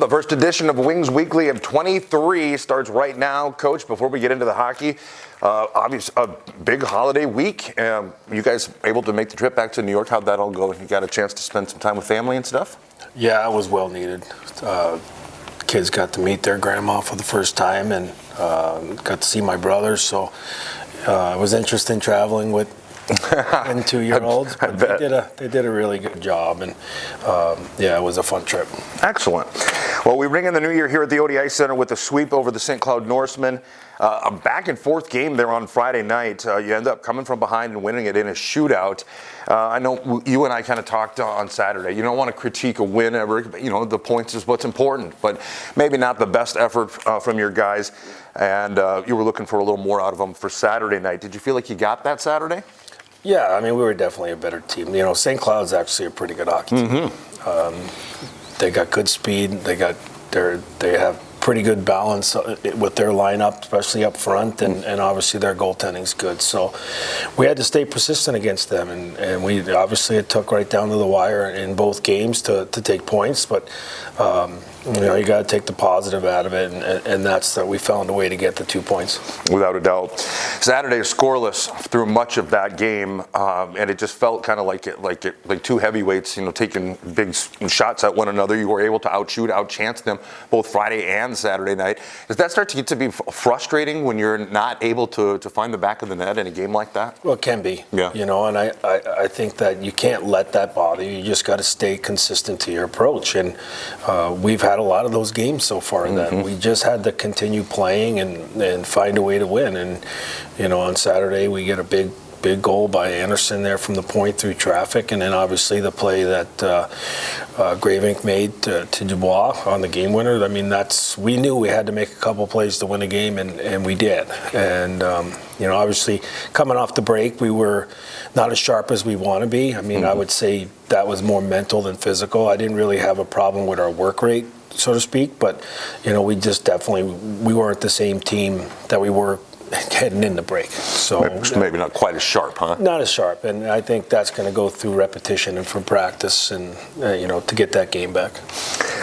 The first edition of Wings Weekly of 23 starts right now. Coach, before we get into the hockey, obviously a big holiday week. You guys able to make the trip back to New York? How'd that all go? You got a chance to spend some time with family and stuff? Yeah, it was well needed. Kids got to meet their grandma for the first time and got to see my brothers. So it was interesting traveling with and 2-year-olds, but they did a really good job, and it was a fun trip. Excellent. Well, we ring in the new year here at the ODI Center with a sweep over the St. Cloud Norsemen. A back and forth game there on Friday night. You end up coming from behind and winning it in a shootout. I know you and I kind of talked on Saturday. You don't want to critique a win ever. The points is what's important, but maybe not the best effort from your guys. And you were looking for a little more out of them for Saturday night. Did you feel like you got that Saturday? Yeah, I mean, we were definitely a better team. St. Cloud's actually a pretty good hockey team. They got good speed. They have pretty good balance with their lineup, especially up front, and obviously their goaltending's good. So we had to stay persistent against them, and we obviously it took right down to the wire in both games to take points. But you got to take the positive out of it, and that's that we found a way to get the 2 points. Without a doubt. Saturday scoreless through much of that game, and it just felt kind of like two heavyweights, taking big shots at one another. You were able to outchance them both Friday and Saturday night. Does that start to get to be frustrating when you're not able to find the back of the net in a game like that? Well, it can be. Yeah. And I think that you can't let that bother you. You just got to stay consistent to your approach, and we've had a lot of those games so far that we just had to continue playing and find a way to win. And on Saturday we get a big goal by Anderson there from the point through traffic, and then obviously the play that Gravink made to Dubois on the game winner. I mean, we knew we had to make a couple plays to win a game, and we did. And obviously coming off the break, we were not as sharp as we want to be. I mean, I would say that was more mental than physical. I didn't really have a problem with our work rate, so to speak, but we just we weren't the same team that we were heading in the break. So maybe not quite as sharp, huh? Not as sharp, and I think that's going to go through repetition and from practice, and to get that game back.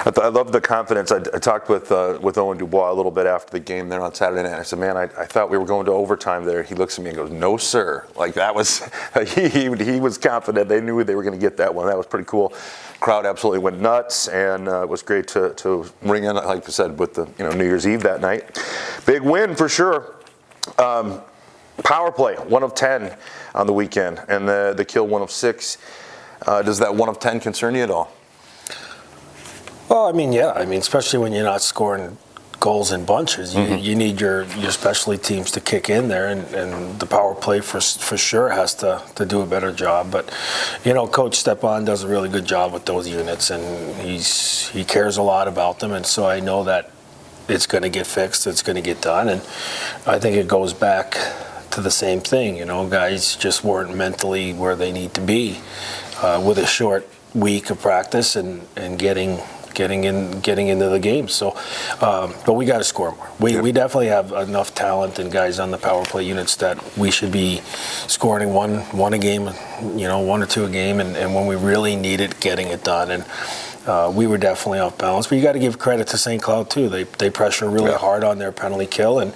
I love the confidence. I talked with Owen Dubois a little bit after the game there on Saturday night. I said, man, I thought we were going to overtime there. He looks at me and goes, no, sir. Like that was he was confident. They knew they were going to get that one. That was pretty cool. Crowd absolutely went nuts, and it was great to ring in, like I said, with the New Year's Eve that night. Big win for sure. Power play 1 of 10 on the weekend, and the kill 1 of 6. Does that 1 of 10 concern you at all? Well, I mean, yeah. I mean, especially when you're not scoring goals in bunches, you need your specialty teams to kick in there, and the power play for sure has to do a better job. But Coach Stepan does a really good job with those units, and he cares a lot about them, and so I know that it's going to get fixed, it's going to get done, and I think it goes back to the same thing. Guys just weren't mentally where they need to be with a short week of practice and getting into the game. So, but we got to score more. We definitely have enough talent and guys on the power play units that we should be scoring one a game, 1 or 2 a game, and when we really need it, getting it done. And we were definitely off balance, but you got to give credit to St. Cloud too. They pressure really hard on their penalty kill, and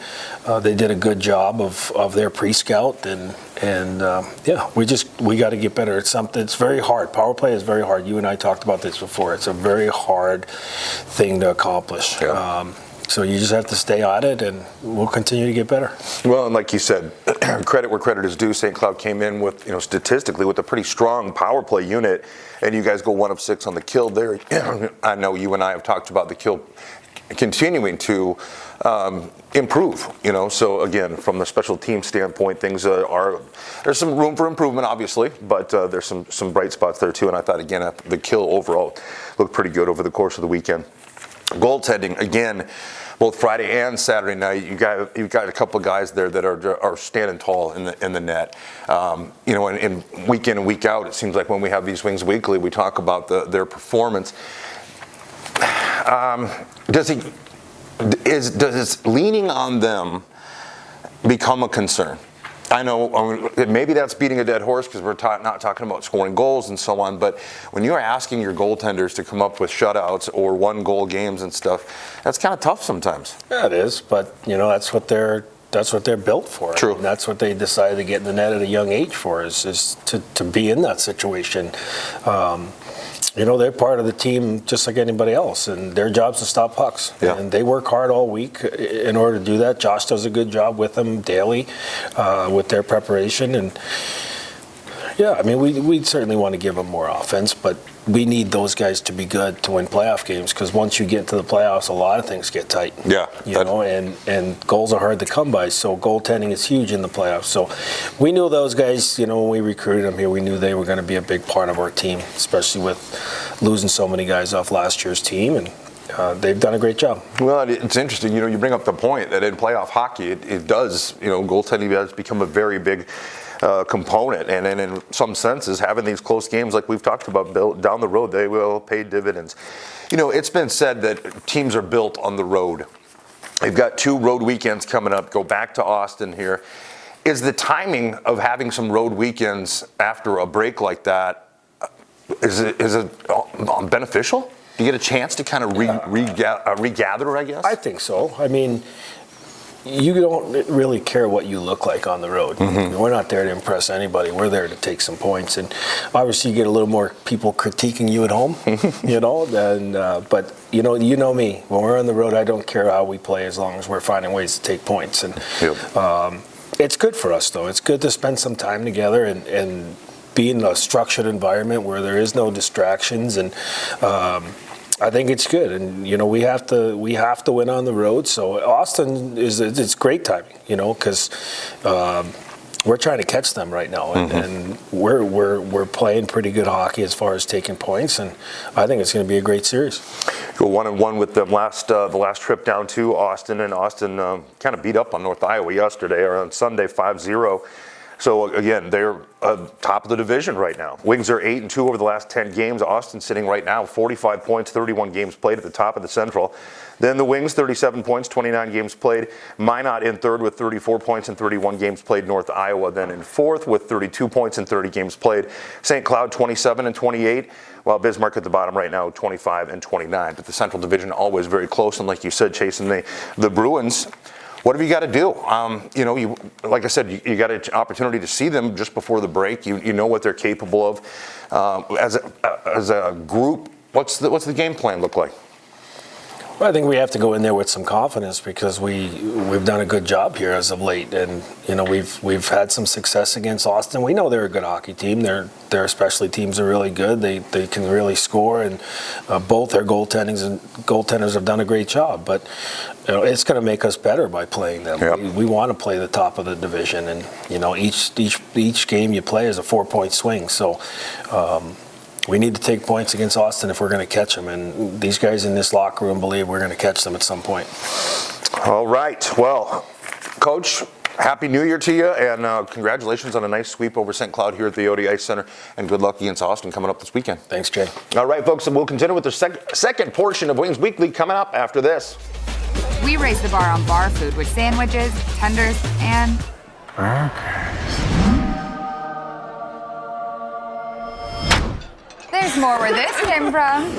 they did a good job of their pre-scout, and we got to get better. It's very hard. Power play is very hard. You and I talked about this before. It's a very hard thing to accomplish. Yeah. So you just have to stay on it, and we'll continue to get better. Well, and like you said, credit where credit is due. St. Cloud came in with, statistically, with a pretty strong power play unit, and you guys go 1 of 6 on the kill there. I know you and I have talked about the kill continuing to improve. So again, from the special team standpoint, things there's some room for improvement, obviously, but there's some bright spots there too. And I thought again, the kill overall looked pretty good over the course of the weekend. Goaltending again, both Friday and Saturday night. You've got a couple of guys there that are standing tall in the net. And week in and week out, it seems like when we have these Wings Weekly, we talk about their performance. Does leaning on them become a concern? I know maybe that's beating a dead horse because we're not talking about scoring goals and so on, but when you are asking your goaltenders to come up with shutouts or 1-goal games and stuff, that's kind of tough sometimes. Yeah, it is, but that's what they're built for. True. I mean, that's what they decided to get in the net at a young age for, is to be in that situation. They're part of the team just like anybody else, and their job's to stop pucks. Yeah. And they work hard all week in order to do that. Josh does a good job with them daily with their preparation. And, yeah, I mean, we certainly want to give them more offense, but we need those guys to be good to win playoff games, because once you get to the playoffs, a lot of things get tight. Yeah. And goals are hard to come by, so goaltending is huge in the playoffs. So we knew those guys, when we recruited them here, we knew they were going to be a big part of our team, especially with losing so many guys off last year's team, and they've done a great job. Well, it's interesting, you bring up the point that in playoff hockey, it does, goaltending does become a very big component, and in some senses, having these close games like we've talked about down the road, they will pay dividends. It's been said that teams are built on the road. They've got 2 road weekends coming up. Go back to Austin here. Is the timing of having some road weekends after a break like that, is it beneficial? Do you get a chance to kind of regather, I guess? I think so. I mean, you don't really care what you look like on the road. Mm-hmm. We're not there to impress anybody. We're there to take some points. And obviously you get a little more people critiquing you at home, but you know me. When we're on the road, I don't care how we play as long as we're finding ways to take points. And it's good for us, though. It's good to spend some time together and be in a structured environment where there is no distractions. And I think it's good, and we have to win on the road. So Austin it's great timing, because we're trying to catch them right now, and we're playing pretty good hockey as far as taking points, and I think it's going to be a great series. Go 1-1 with them the last trip down to Austin, and Austin kind of beat up on North Iowa yesterday, or on Sunday 5-0. So again, they're top of the division right now. Wings are 8-2 over the last 10 games. Austin sitting right now 45 points, 31 games played at the top of the Central. Then the Wings 37 points, 29 games played. Minot in third with 34 points and 31 games played. North Iowa then in fourth with 32 points and 30 games played. St. Cloud 27 and 28. While Bismarck at the bottom right now 25 and 29. But the Central Division always very close, and like you said, chasing the Bruins. What have you got to do? Like I said, you got an opportunity to see them just before the break. You know what they're capable of. As a group, what's the game plan look like? Well, I think we have to go in there with some confidence, because we've done a good job here as of late, and we've had some success against Austin. We know they're a good hockey team. Their specialty teams are really good. They can really score, and both their goaltenders have done a great job. But it's going to make us better by playing them. Yep. We want to play the top of the division, and each game you play is a 4-point swing. So. We need to take points against Austin if we're going to catch them, and these guys in this locker room believe we're going to catch them at some point. All right. Well, Coach, Happy New Year to you, and congratulations on a nice sweep over St. Cloud here at the OD Ice Center, and good luck against Austin coming up this weekend. Thanks, Jay. All right, folks, and we'll continue with the second portion of Wings Weekly coming up after this. We raise the bar on bar food with sandwiches, tenders, and burgers. There's more where this came from.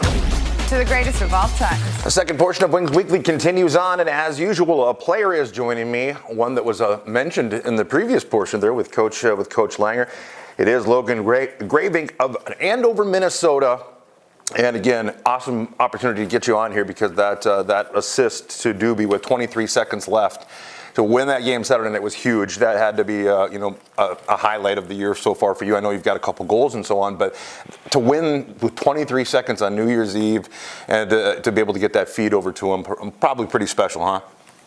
To the greatest of all time. The second portion of Wings Weekly continues on, and as usual, a player is joining me, one that was mentioned in the previous portion there with Coach Langer. It is Logan Gravink of Andover, Minnesota. And again, awesome opportunity to get you on here, because that assist to Doobie with 23 seconds left to win that game Saturday night was huge. That had to be a highlight of the year so far for you. I know you've got a couple goals and so on, but to win with 23 seconds on New Year's Eve and to be able to get that feed over to him, probably pretty special, huh?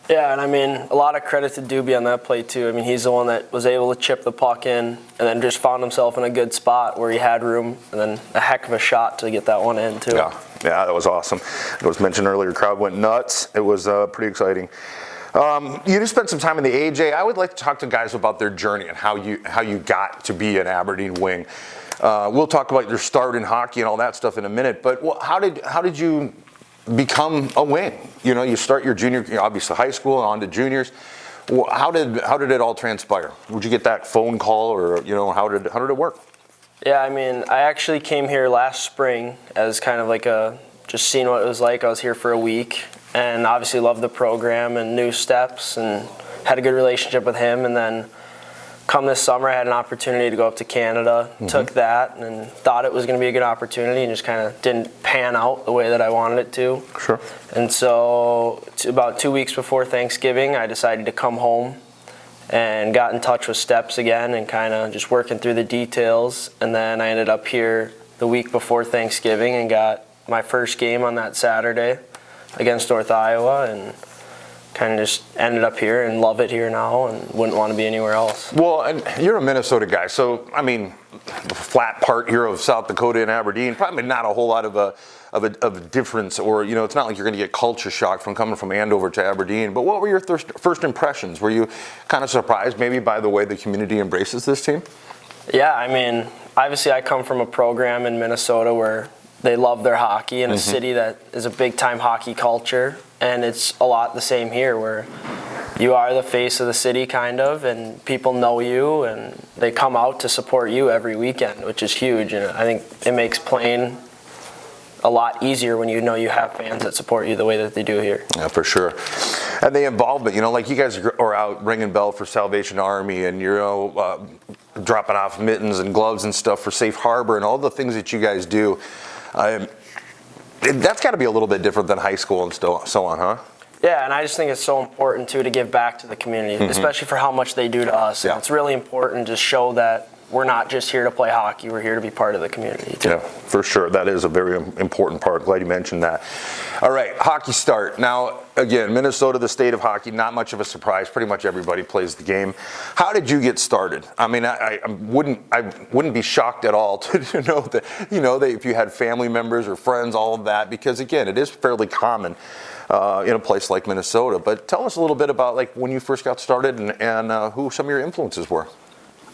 Yeah, and I mean, a lot of credit to Doobie on that play too. I mean, he's the one that was able to chip the puck in and then just found himself in a good spot where he had room, and then a heck of a shot to get that one in too. Yeah, that was awesome. It was mentioned earlier, crowd went nuts. It was pretty exciting. You just spent some time in the AJ. I would like to talk to guys about their journey and how you got to be an Aberdeen Wing. We'll talk about your start in hockey and all that stuff in a minute. But how did you become a Wing? You start your junior, obviously high school, on to juniors. How did it all transpire? Would you get that phone call, or how did it work? Yeah, I mean, I actually came here last spring as kind of like just seeing what it was like. I was here for a week, and obviously loved the program and New Steps, and had a good relationship with him. And then come this summer, I had an opportunity to go up to Canada, took that, and thought it was going to be a good opportunity, and just kind of didn't pan out the way that I wanted it to. Sure. And so about 2 weeks before Thanksgiving, I decided to come home and got in touch with Steps again and kind of just working through the details. And then I ended up here the week before Thanksgiving and got my first game on that Saturday against North Iowa, and kind of just ended up here and love it here now and wouldn't want to be anywhere else. Well, and you're a Minnesota guy, so I mean, the flat part here of South Dakota and Aberdeen, probably not a whole lot of a difference, or it's not like you're going to get culture shock from coming from Andover to Aberdeen. But what were your first impressions? Were you kind of surprised maybe by the way the community embraces this team? Yeah, I mean, obviously I come from a program in Minnesota where they love their hockey, in a city that is a big-time hockey culture, and it's a lot the same here, where you are the face of the city, kind of, and people know you, and they come out to support you every weekend, which is huge. And I think it makes playing a lot easier when you know you have fans that support you the way that they do here. Yeah, for sure. And the involvement, like you guys are out ringing bell for Salvation Army, and dropping off mittens and gloves and stuff for Safe Harbor, and all the things that you guys do. That's got to be a little bit different than high school and so on, huh? Yeah, and I just think it's so important, too, to give back to the community, especially for how much they do to us. Yeah. And it's really important to show that we're not just here to play hockey, we're here to be part of the community, too. Yeah, for sure. That is a very important part. Glad you mentioned that. All right, hockey start. Now, again, Minnesota, the state of hockey, not much of a surprise. Pretty much everybody plays the game. How did you get started? I mean, I wouldn't be shocked at all to know that, that if you had family members or friends, all of that, because, again, it is fairly common in a place like Minnesota. But tell us a little bit about when you first got started and who some of your influences were.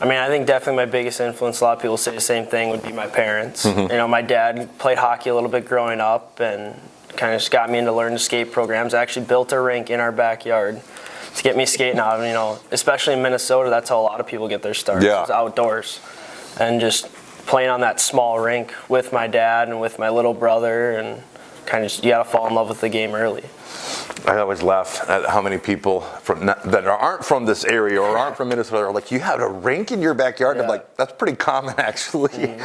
I mean, I think definitely my biggest influence, a lot of people say the same thing, would be my parents. My dad played hockey a little bit growing up and kind of just got me into learning to skate programs. I actually built a rink in our backyard to get me skating out. Especially in Minnesota, that's how a lot of people get their start. Yeah. It's outdoors. And just playing on that small rink with my dad and with my little brother, and kind of you got to fall in love with the game early. I always laugh at how many people that aren't from this area or aren't from Minnesota are like, you have a rink in your backyard? Yeah. I'm like, that's pretty common, actually.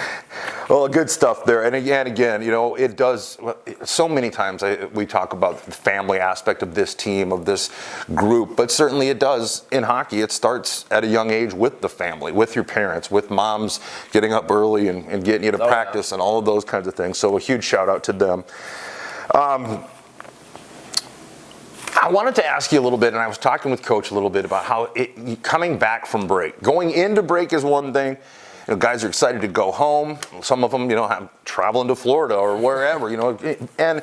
Well, good stuff there. And again, it does, so many times we talk about the family aspect of this team, of this group, but certainly it does in hockey. It starts at a young age with the family, with your parents, with moms getting up early and getting you to practice and all of those kinds of things. So a huge shout out to them. I wanted to ask you a little bit, and I was talking with Coach a little bit about how coming back from break. Going into break is one thing. Guys are excited to go home. Some of them, traveling to Florida or wherever, and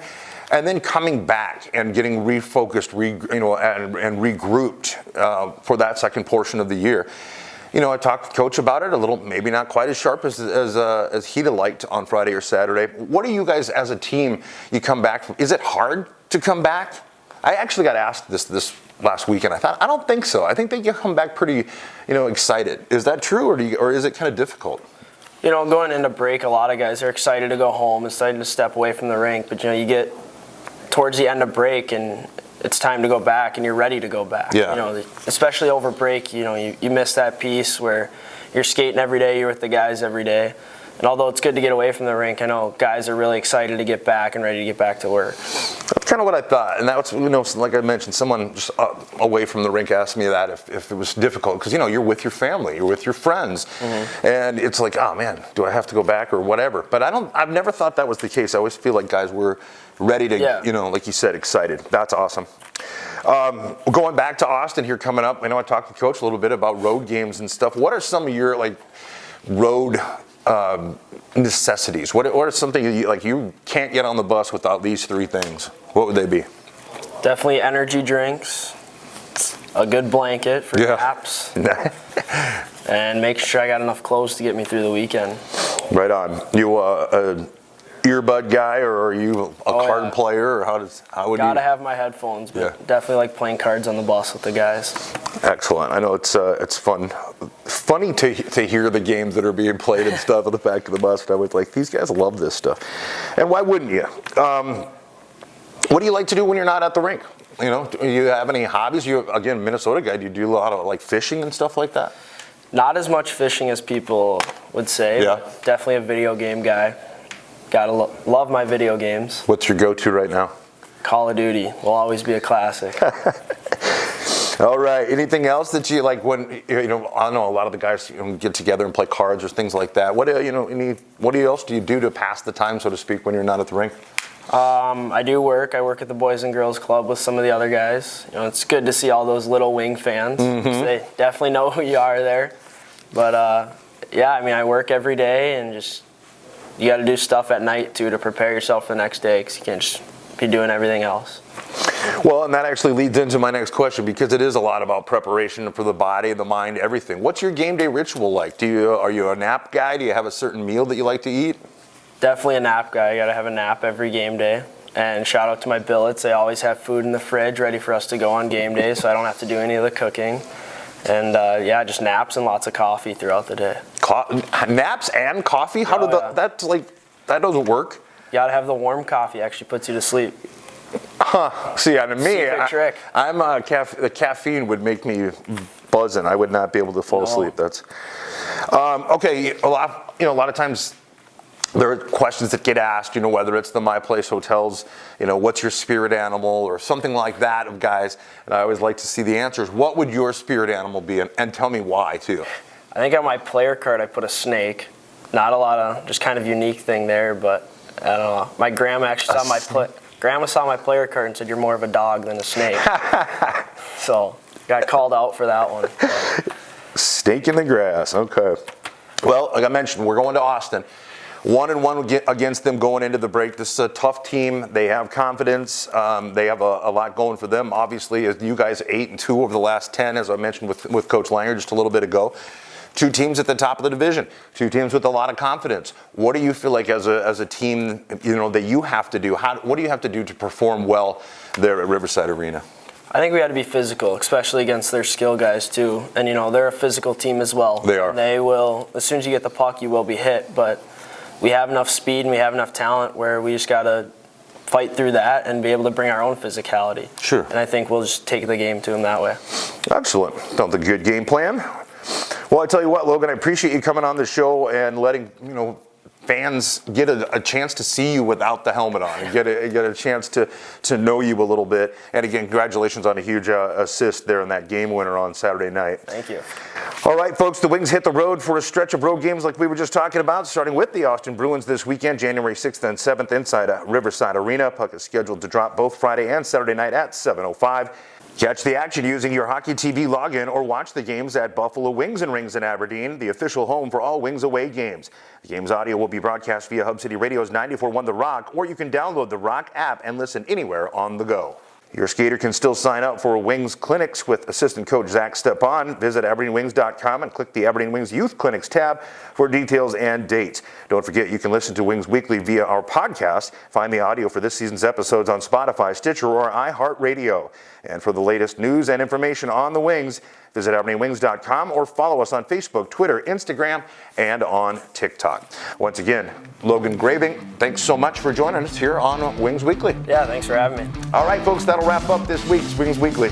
then coming back and getting refocused, and regrouped for that second portion of the year. I talked with Coach about it a little, maybe not quite as sharp as he'd have liked on Friday or Saturday. What do you guys as a team, you come back from? Is it hard to come back? I actually got asked this last weekend. I don't think so. I think they come back pretty, excited. Is that true, or is it kind of difficult? Going into break, a lot of guys are excited to go home, excited to step away from the rink. But, you get towards the end of break and it's time to go back and you're ready to go back. Yeah. Especially over break, you miss that piece where you're skating every day, you're with the guys every day. And although it's good to get away from the rink, I know guys are really excited to get back and ready to get back to work. That's kind of what I thought. And that was, like I mentioned, someone just away from the rink asked me that if it was difficult. Because, you're with your family, you're with your friends. And it's like, oh, man, do I have to go back or whatever? But I've never thought that was the case. I always feel like guys were ready to, like you said, excited. That's awesome. Going back to Austin here coming up, I know I talked to Coach a little bit about road games and stuff. What are some of your, road necessities? What are something you can't get on the bus without these three things? What would they be? Definitely energy drinks, a good blanket for naps, and make sure I got enough clothes to get me through the weekend. Right on. You earbud guy, or are you a card yeah. player, or how would you? Gotta have my headphones, but Yeah. definitely like playing cards on the bus with the guys. Excellent. I know it's funny to hear the games that are being played and stuff on the back of the bus. And I was like, these guys love this stuff, and why wouldn't you? What do you like to do when you're not at the rink? You know, do you have any hobbies? You, again, Minnesota guy. Do you do a lot of like fishing and stuff like that? Not as much fishing as people would say. Yeah. But definitely a video game guy. Gotta love my video games. What's your go-to right now? Call of Duty will always be a classic. All right. Anything else that you like when I know a lot of the guys get together and play cards or things like that. What else do you do to pass the time, so to speak, when you're not at the rink? I do work. I work at the Boys and Girls Club with some of the other guys. It's good to see all those little wing fans. They definitely know who you are there. But yeah, I mean, I work every day, and just you got to do stuff at night too to prepare yourself for the next day, because you can't just be doing everything else. Well, and that actually leads into my next question, because it is a lot about preparation for the body, the mind, everything. What's your game day ritual like? Are you a nap guy? Do you have a certain meal that you like to eat? Definitely a nap guy. I got to have a nap every game day. And shout out to my billets. They always have food in the fridge ready for us to go on game day, so I don't have to do any of the cooking. And yeah, just naps and lots of coffee throughout the day. Naps and coffee? How that doesn't work. You got to have the warm coffee. Actually puts you to sleep. Huh. See, on me, Secret trick. The caffeine would make me buzzing. I would not be able to fall asleep. That's okay. A lot of times there are questions that get asked, whether it's the My Place hotels, what's your spirit animal or something like that of guys, and I always like to see the answers. What would your spirit animal be, and tell me why too? I think on my player card I put a snake. Not a lot of, just kind of unique thing there, but I don't know. My grandma actually saw my player card and said, "You're more of a dog than a snake." So got called out for that one. Snake in the grass. Okay. Well, like I mentioned, we're going to Austin. 1-1 against them going into the break. This is a tough team. They have confidence. They have a lot going for them. Obviously, as you guys 8-2 over the last 10, as I mentioned with Coach Langer just a little bit ago. 2 teams at the top of the division. 2 teams with a lot of confidence. What do you feel like as a team, that you have to do? What do you have to do to perform well there at Riverside Arena? I think we got to be physical, especially against their skill guys too. And they're a physical team as well. They are. They will, as soon as you get the puck, you will be hit. But we have enough speed and we have enough talent where we just got to fight through that and be able to bring our own physicality. Sure. And I think we'll just take the game to them that way. Excellent. Sounds like a good game plan. Well, I tell you what, Logan, I appreciate you coming on the show and letting fans get a chance to see you without the helmet on, and get a chance to know you a little bit. And again, congratulations on a huge assist there in that game winner on Saturday night. Thank you. All right, folks, the Wings hit the road for a stretch of road games like we were just talking about, starting with the Austin Bruins this weekend, January 6th and 7th inside Riverside Arena. Puck is scheduled to drop both Friday and Saturday night at 7:05. Catch the action using your Hockey TV login or watch the games at Buffalo Wings and Rings in Aberdeen, the official home for all Wings away games. The game's audio will be broadcast via Hub City Radio's 94.1 The Rock, or you can download the Rock app and listen anywhere on the go. Your skater can still sign up for Wings Clinics with assistant coach Zach Stepan. Visit AberdeenWings.com and click the Aberdeen Wings Youth Clinics tab for details and dates. Don't forget, you can listen to Wings Weekly via our podcast. Find the audio for this season's episodes on Spotify, Stitcher, or iHeartRadio. And for the latest news and information on the Wings, visit AberdeenWings.com or follow us on Facebook, Twitter, Instagram, and on TikTok. Once again, Logan Gravink, thanks so much for joining us here on Wings Weekly. Yeah, thanks for having me. All right, folks, that'll wrap up this week's Wings Weekly.